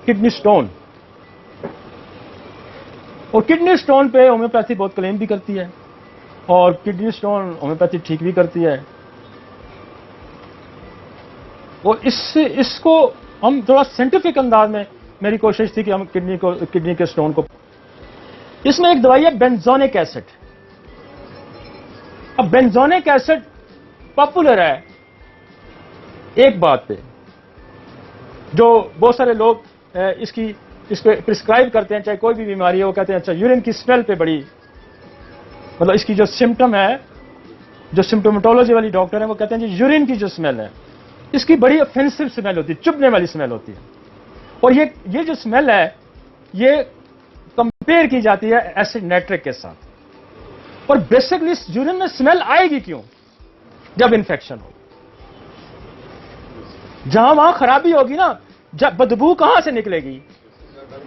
Kidney stone. और kidney stone पे homeopathy बहुत क्लेम भी करती है और किडनी स्टोन होम्योपैथी ठीक भी करती है। और इसको हम थोड़ा साइंटिफिक अंदाज में, मेरी कोशिश थी कि हम किडनी के स्टोन को, इसमें एक दवाई है बेंजोनिक एसिड। अब बेंजोनिक एसिड पॉपुलर है एक बात पे, जो बहुत सारे लोग इस पे प्रिस्क्राइब करते हैं, चाहे कोई भी बीमारी है, वो कहते हैं अच्छा यूरिन की स्मेल पे बड़ी, मतलब इसकी जो सिम्टम है, जो सिम्टोमेटोलॉजी वाली डॉक्टर है वो कहते हैं जी यूरिन की जो स्मेल है इसकी बड़ी ऑफेंसिव स्मेल होती है, चुभने वाली स्मेल होती है। और ये जो स्मेल है ये कंपेयर की जाती है एसिड नाइट्रिक के साथ। और बेसिकली यूरिन में स्मेल आएगी क्यों? जब इंफेक्शन हो, जहां वहां खराबी होगी ना, जब बदबू कहां से निकलेगी?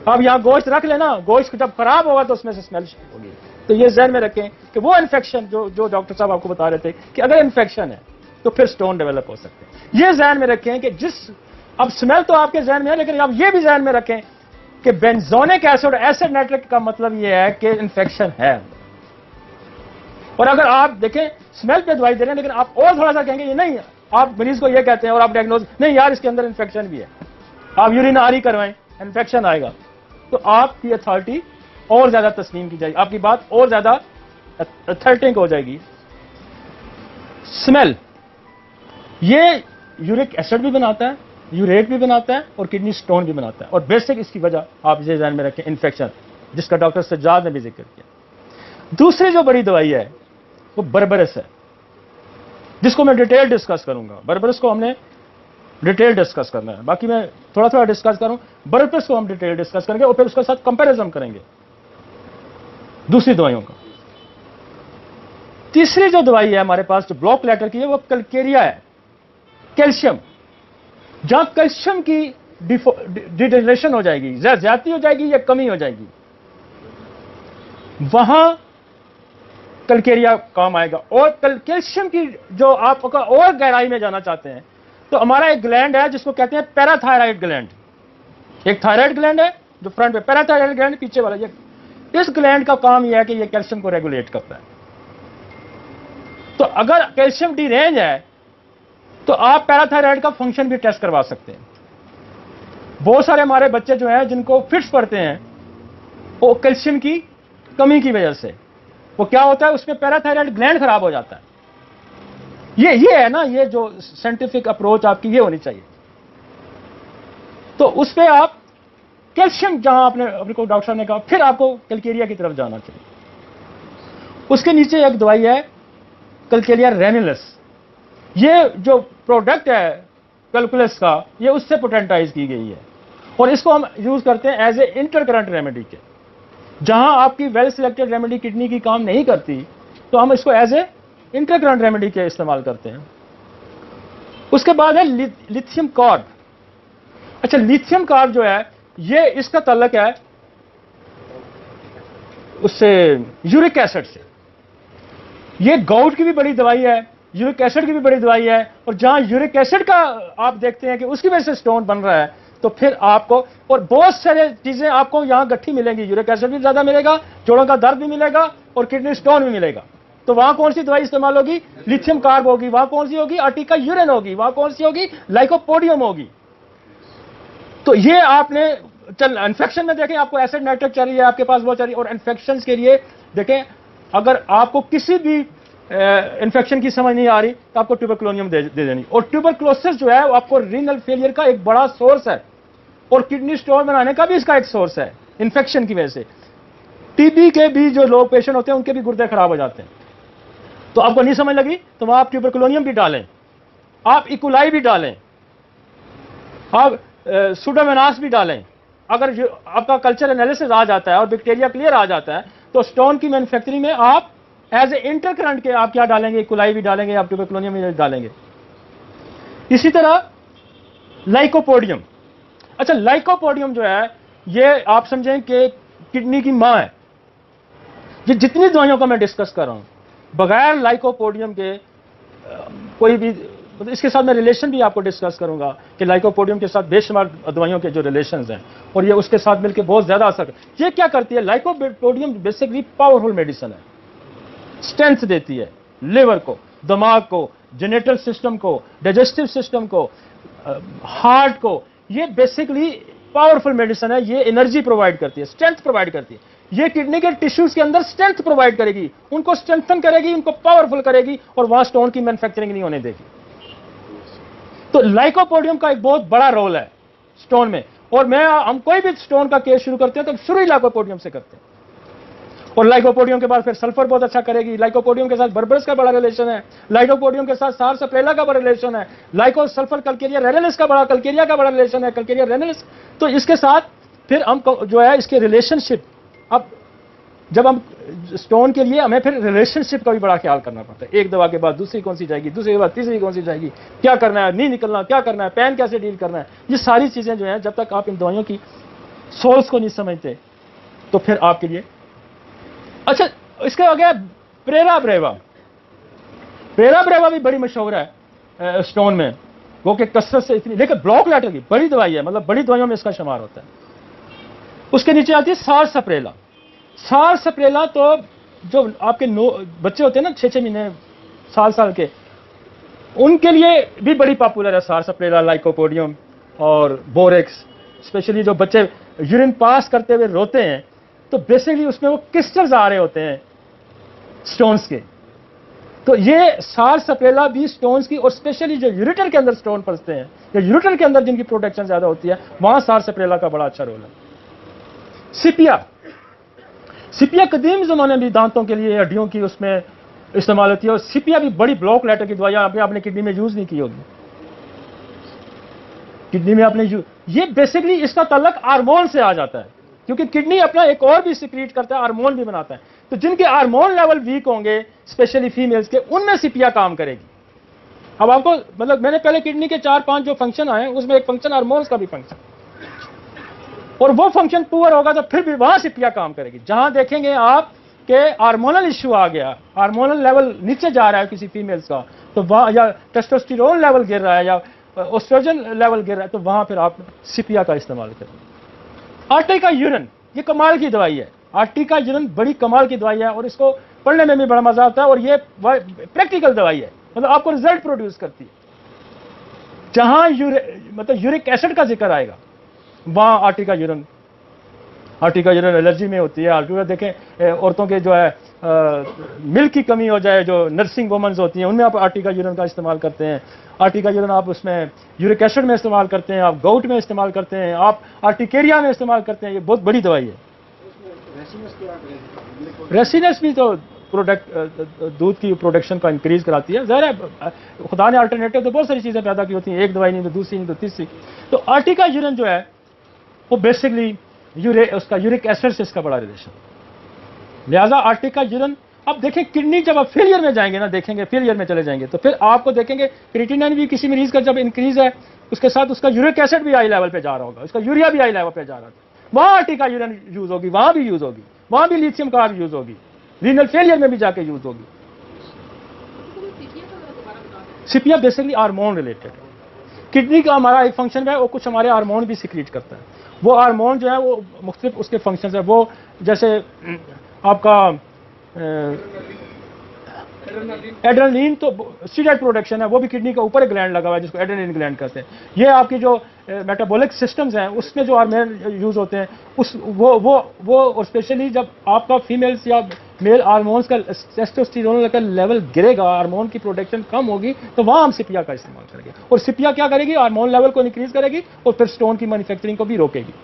अब यहां गोश्त रख लेना, गोश्त जब खराब होगा तो उसमें से स्मेल होगी। तो ये ध्यान में रखें कि वो इन्फेक्शन जो डॉक्टर साहब आपको बता रहे थे कि अगर इन्फेक्शन है तो फिर स्टोन डेवलप हो सकते हैं। ये ध्यान में रखें कि अब स्मेल तो आपके ध्यान में है, लेकिन आप ये भी ध्यान में रखें कि बेंजोनिक एसिड, एसिड नाइट्रिक का मतलब ये है कि इन्फेक्शन है। और अगर आप देखें स्मेल पे दवाई दे रहे हैं, लेकिन आप और थोड़ा सा कहेंगे ये नहीं, आप मरीज को ये कहते हैं और आप डायग्नोज नहीं यार इसके अंदर इन्फेक्शन भी है, आप यूरिन आरी करवाएं, इन्फेक्शन आएगा, तो आपकी अथॉरिटी और ज्यादा तस्लीम की जाएगी, आपकी बात और ज्यादा अथॉरिटिक हो जाएगी। स्मेल ये यूरिक एसिड भी बनाता है, यूरेट भी बनाता है और किडनी स्टोन भी बनाता है। और बेसिक इसकी वजह आप ये ध्यान में रखें, इन्फेक्शन, जिसका डॉक्टर सज्जाद ने भी जिक्र किया। दूसरी जो बड़ी दवाई है वो बर्बरस है, जिसको मैं डिटेल डिस्कस करूंगा। बर्बरस को हमने डिटेल डिस्कस करना है, बाकी मैं थोड़ा थोड़ा डिस्कस करूं। बर्बरस को हम डिटेल डिस्कस करेंगे और फिर उसके साथ कंपैरिजन करेंगे दूसरी दवाइयों का। तीसरी जो दवाई है हमारे पास जो ब्लॉक लेटर की है वो कलकेरिया है, कैल्शियम। जहां कैल्शियम की डिजेनरेशन हो जाएगी, ज्यादती हो जाएगी या कमी हो जाएगी, वहां कलकेरिया काम आएगा। और कैल्शियम की जो आप और गहराई में जाना चाहते हैं तो हमारा एक ग्लैंड है जिसको कहते हैं पैराथायराइड ग्लैंड। एक थायराइड ग्लैंड है जो फ्रंट पे, पैराथायराइड ग्लैंड पीछे वाला। इस ग्लैंड का काम यह है कि यह कैल्शियम को रेगुलेट करता है। तो अगर कैल्शियम डी रेंज है तो आप पैराथायराइड का फंक्शन भी टेस्ट करवा सकते हैं। बहुत सारे हमारे बच्चे जो हैं जिनको फिट्स पड़ते हैं वो कैल्शियम की कमी की वजह से, वो क्या होता है उसमें पैराथायराइड ग्लैंड खराब हो जाता है। ये है ना, ये जो साइंटिफिक अप्रोच आपकी ये होनी चाहिए। तो उस पे आप कैल्शियम, जहां अपने को डॉक्टर ने कहा, फिर आपको कलकेरिया की तरफ जाना चाहिए। उसके नीचे एक दवाई है कलकेरिया रेनिलस। ये जो प्रोडक्ट है कैलकुलस का, ये उससे पोटेंटाइज की गई है और इसको हम यूज करते हैं एज ए इंटरकरंट रेमेडी के। जहां आपकी वेल सिलेक्टेड रेमेडी किडनी की काम नहीं करती तो हम इसको एज ए इंटरकरंट रेमेडी के इस्तेमाल करते हैं। उसके बाद है लिथियम कार्ब। अच्छा, लिथियम कार्ब जो है ये इसका ताल्लुक है उससे यूरिक एसिड से। ये गाउट की भी बड़ी दवाई है, यूरिक एसिड की भी बड़ी दवाई है। और जहां यूरिक एसिड का आप देखते हैं कि उसकी वजह से स्टोन बन रहा है तो फिर आपको और बहुत सारे चीजें आपको यहां गट्ठी मिलेंगी, यूरिक एसिड भी ज्यादा मिलेगा, जोड़ों का दर्द भी मिलेगा और किडनी स्टोन भी मिलेगा। तो वहां कौन सी दवाई इस्तेमाल होगी? लिथियम कार्ब होगी। वहां कौन सी होगी? अर्टिका यूरिन होगी। वहां कौन सी होगी? लाइकोपोडियम होगी। तो ये आपने इन्फेक्शन में देखें, आपको एसिड नाइट्रिक चाहिए, आपके पास वो चाहिए। और इन्फेक्शन के लिए देखें, अगर आपको किसी भी इन्फेक्शन की समझ नहीं आ रही तो आपको ट्यूबरक्लोनियम दे देनी। और ट्यूबरक्लोसिस जो है वो आपको रीनल फेलियर का एक बड़ा सोर्स है और किडनी स्टोन बनाने का भी इसका एक सोर्स है इन्फेक्शन की वजह से। टीबी के भी जो लोग पेशेंट होते हैं उनके भी गुर्दे खराब हो जाते हैं। तो आपको नहीं समझ लगी तो वहां आप ट्यूबरक्लोनियम भी डालें, आप इकोलाई भी डालें, आप सुडोमोनास भी डालें। अगर आपका कल्चर एनालिसिस आ जाता है और बैक्टीरिया क्लियर आ जाता है तो स्टोन की मैन्युफैक्चरिंग में आप एज ए इंटरकरंट के आप क्या डालेंगे? इकोलाई भी डालेंगे, आप ट्यूबरक्लोनियम भी डालेंगे। इसी तरह लाइकोपोडियम। अच्छा, लाइकोपोडियम जो है ये आप समझें कि किडनी की मां है। ये जितनी दवाइयों का मैं डिस्कस कर रहा हूं, बगैर लाइकोपोडियम के कोई भी तो इसके साथ मैं रिलेशन भी आपको डिस्कस करूंगा कि लाइकोपोडियम के साथ बेशुमार दवाइयों के जो रिलेशंस हैं और ये उसके साथ मिलकर बहुत ज्यादा असर। ये क्या करती है, लाइकोपोडियम बेसिकली पावरफुल मेडिसिन है, स्ट्रेंथ देती है लिवर को, दिमाग को, जेनेटल सिस्टम को, डाइजेस्टिव सिस्टम को, हार्ट को। ये बेसिकली पावरफुल मेडिसिन है, ये एनर्जी प्रोवाइड करती है, स्ट्रेंथ प्रोवाइड करती है। ये किडनी के टिश्यूज के अंदर स्ट्रेंथ प्रोवाइड करेगी, उनको स्ट्रेंथन करेगी, उनको पावरफुल करेगी और वहां स्टोन की मैन्युफैक्चरिंग नहीं होने देगी। तो लाइकोपोडियम का एक बहुत बड़ा रोल है स्टोन में। और हम कोई भी स्टोन का केस शुरू करते हैं तो शुरू ही लाइकोपोडियम से करते हैं। और लाइकोपोडियम के बाद फिर सल्फर बहुत अच्छा करेगी। लाइकोपोडियम के साथ बर्बरस का बड़ा रिलेशन है, लाइकोपोडियम के साथ सार सप्रेला का बड़ा रिलेशन है, लाइको सल्फर कल्केरिया रेनेलिस का बड़ा, कल्केरिया का बड़ा रिलेशन है, कल्केरिया रेनेलिस। तो इसके साथ फिर हम जो है इसके रिलेशनशिप, अब जब हम स्टोन के लिए हमें फिर रिलेशनशिप का भी बड़ा ख्याल करना पड़ता है। एक दवा के बाद दूसरी कौन सी जाएगी, दूसरी के बाद तीसरी कौन सी जाएगी, क्या करना है, नहीं निकलना क्या करना है, पेन कैसे डील करना है। ये सारी चीजें जो हैं जब तक आप इन दवाइयों की सोर्स को नहीं समझते तो फिर आपके लिए। अच्छा, इसके आगे प्रेरा ब्रेवा। प्रेरा ब्रेवा भी बड़ी मशहूर है स्टोन में, वो कि कसरत से इतनी, लेकिन ब्लॉक लेटर की बड़ी दवाई है, मतलब बड़ी दवाइयों में इसका शुमार होता है। उसके नीचे आती है सार सप्रेला। सार सप्रेला तो जो आपके बच्चे होते हैं ना 6-6 महीने साल के, उनके लिए भी बड़ी पॉपुलर है सार सप्रेला, लाइकोपोडियम और बोरेक्स। स्पेशली जो बच्चे यूरिन पास करते हुए रोते हैं तो बेसिकली उसमें वो क्रिस्टल्स आ रहे होते हैं स्टोन्स के, तो ये सार सप्रेला भी स्टोन्स की, और स्पेशली जो यूरेटर के अंदर स्टोन फंसते हैं या यूरेटर के अंदर जिनकी प्रोटेक्शन ज्यादा होती है वहां सार सप्रेला का बड़ा अच्छा रोल है। सिपिया। सिपिया कदीम जमाने में दांतों के लिए, हड्डियों की उसमें इस्तेमाल होती है। और सिपिया भी बड़ी ब्लॉक लेटर की दवाई आपने किडनी में यूज नहीं की होगी, किडनी में आपने ये बेसिकली इसका ताल्लुक हार्मोन से आ जाता है, क्योंकि किडनी अपना एक और भी सिक्रीट करता है, हार्मोन भी बनाता है। तो जिनके हार्मोन लेवल वीक होंगे स्पेशली फीमेल्स के, उनमें सिपिया काम करेगी। अब आपको मतलब मैंने पहले किडनी के 4-5 जो फंक्शन आए उसमें एक फंक्शन हार्मोन्स का भी फंक्शन, और वो फंक्शन पुअर होगा तो फिर भी वहां सिपिया काम करेगी। जहां देखेंगे आप के हार्मोनल इश्यू आ गया, हार्मोनल लेवल नीचे जा रहा है किसी फीमेल्स का, तो वहां या टेस्टोस्टेरोन लेवल गिर रहा है या एस्ट्रोजन लेवल गिर रहा है, तो वहां फिर आप सिपिया का इस्तेमाल करें। आर्टिका यूरिन, ये कमाल की दवाई है। आर्टिका यूरिन बड़ी कमाल की दवाई है और इसको पढ़ने में भी बड़ा मजा आता है, और ये प्रैक्टिकल दवाई है, मतलब आपको रिजल्ट प्रोड्यूस करती है। जहां मतलब यूरिक एसिड का जिक्र आएगा वहां आर्टिका यूरिन एलर्जी में होती है। आर्टिका देखें, औरतों के जो है मिल्क की कमी हो जाए, जो नर्सिंग वुमेन्स होती हैं उनमें आप आर्टिका यूरिन का इस्तेमाल करते हैं। आर्टिका यूरिन आप उसमें यूरिक एसिड में इस्तेमाल करते हैं, आप गाउट में इस्तेमाल करते हैं, आप आर्टिकेरिया में इस्तेमाल करते हैं। ये बहुत बड़ी दवाई है। रेसिनेस भी तो प्रोडक्ट दूध की प्रोडक्शन का इंक्रीज कराती है। ज़ाहिर है खुदा ने अल्टरनेटिव तो बहुत सारी चीज़ें पैदा की होती हैं, एक दवाई नहीं तो दूसरी नहीं तो तीसरी। तो आर्टिका यूरिन जो है वो बेसिकली उसका यूरिक एसिड से इसका बड़ा रिलेशन, लिहाजा आर्टिका यूरिन। अब देखें किडनी जब आप फेलियर में जाएंगे ना, देखेंगे फेलियर में चले जाएंगे तो फिर आपको देखेंगे क्रिएटिनिन भी किसी मरीज का जब इंक्रीज है उसके साथ उसका यूरिक एसिड भी हाई लेवल पे जा रहा होगा, उसका यूरिया भी हाई लेवल पे जा रहा है, वहां आर्टिका यूरिन यूज होगी, वहां भी यूज होगी, वहां भी लिथियम कार्ब यूज होगी, रीनल फेलियर में भी जाके यूज होगी। सिपिया बेसिकली हार्मोन रिलेटेड है। किडनी का हमारा एक फंक्शन है, वो कुछ हमारे हार्मोन भी सिक्रीट करता है। वो हार्मोन जो है वो मुख्तलिफ उसके फंक्शन है। वो जैसे आपका एड्रेनलिन तो स्टीरॉयड प्रोडक्शन है, वो भी किडनी के ऊपर एक ग्लैंड लगा हुआ है जिसको एड्रेनलिन ग्लैंड कहते हैं। ये आपकी जो मेटाबॉलिक सिस्टम्स हैं उसमें जो हार्मोन यूज होते हैं उस वो और स्पेशली जब आपका फीमेल्स या मेल हार्मोन्स का टेस्टोस्टेरोन का लेवल गिरेगा, हार्मोन की प्रोडक्शन कम होगी, तो वहां हम सिपिया का इस्तेमाल करेंगे। और सिपिया क्या करेगी, हार्मोन लेवल को इंक्रीज करेगी और फिर स्टोन की मैन्युफैक्चरिंग को भी रोकेगी।